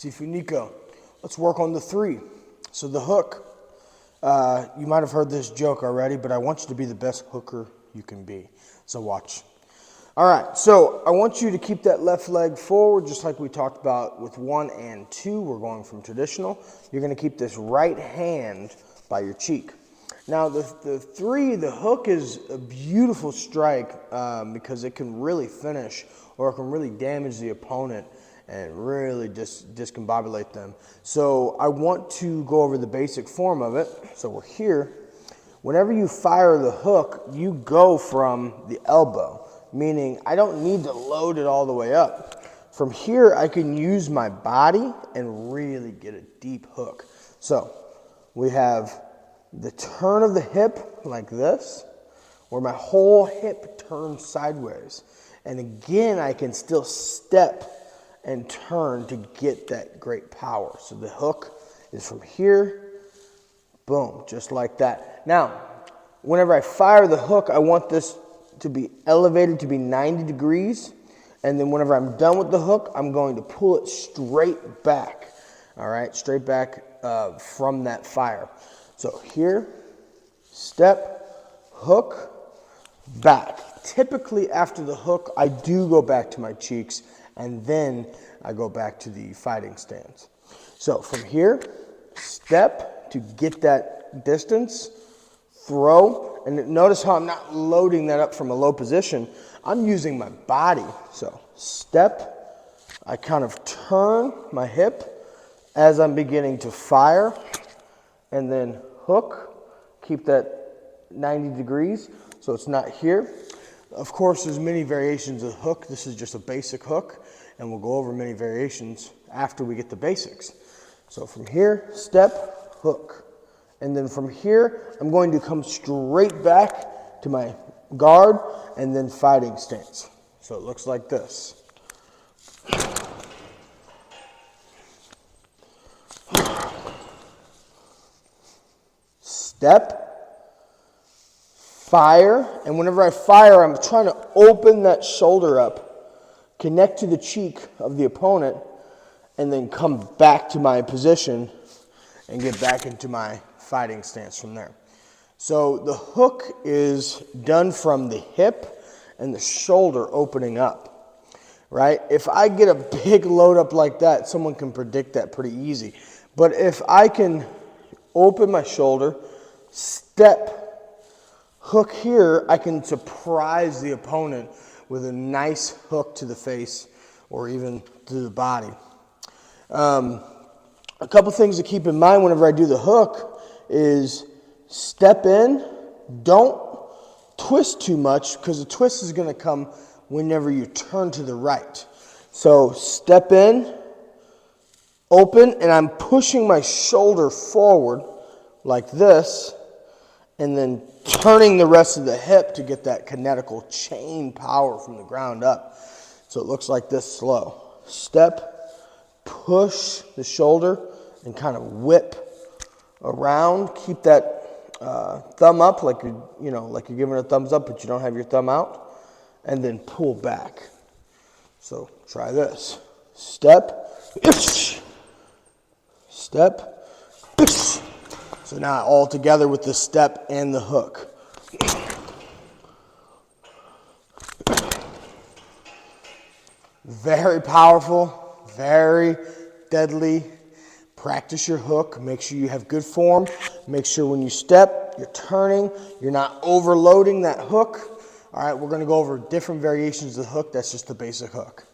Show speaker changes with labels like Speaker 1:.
Speaker 1: Sifunico. Let's work on the 3. So the hook, you might have heard this joke already, but I want you to be the best hooker you can be. So watch. All right, so I want you to keep that left leg forward, just like we talked about with 1 and 2. We're going from traditional. You're going to keep this right hand by your cheek. Now, the 3, the hook is a beautiful strike because it can really finish or it can really damage the opponent and really discombobulate them. So I want to go over the basic form of it. So we're here. Whenever you fire the hook, you go from the elbow, meaning I don't need to load it all the way up. From here, I can use my body and really get a deep hook. So we have the turn of the hip like this, where my whole hip turns sideways. And again, I can still step and turn to get that great power. So the hook is from here, boom, just like that. Now, whenever I fire the hook, I want this to be elevated to be 90 degrees. And then whenever I'm done with the hook, I'm going to pull it straight back. All right, straight back from that fire. So here, step, hook, back. Typically after the hook, I do go back to my cheeks and then I go back to the fighting stance. So from here, step to get that distance, throw, and notice how I'm not loading that up from a low position. I'm using my body. So step, I kind of turn my hip as I'm beginning to fire, and then hook, keep that 90 degrees so it's not here. Of course, there's many variations of hook. This is just a basic hook, and we'll go over many variations after we get the basics. So from here, step, hook. And then from here, I'm going to come straight back to my guard and then fighting stance. So it looks like this. Step, fire, and whenever I fire, I'm trying to open that shoulder up, connect to the cheek of the opponent, and then come back to my position and get back into my fighting stance from there. So the hook is done from the hip and the shoulder opening up, right? If I get a big load up like that, someone can predict that pretty easy. But if I can open my shoulder, step, hook here, I can surprise the opponent with a nice hook to the face or even to the body. A couple things to keep in mind whenever I do the hook is step in, don't twist too much because the twist is going to come whenever you turn to the right. So step in, open, and I'm pushing my shoulder forward like this, and then turning the rest of the hip to get that kinetical chain power from the ground up. So it looks like this slow. Step, push the shoulder, and kind of whip around. Keep that thumb up like you're giving a thumbs up, but you don't have your thumb out. And then pull back. So try this. Step, step, so now all together with the step and the hook. Very powerful, very deadly. Practice your hook. Make sure you have good form. Make sure when you step, you're turning, you're not overloading that hook. All right, we're going to go over different variations of the hook. That's just the basic hook.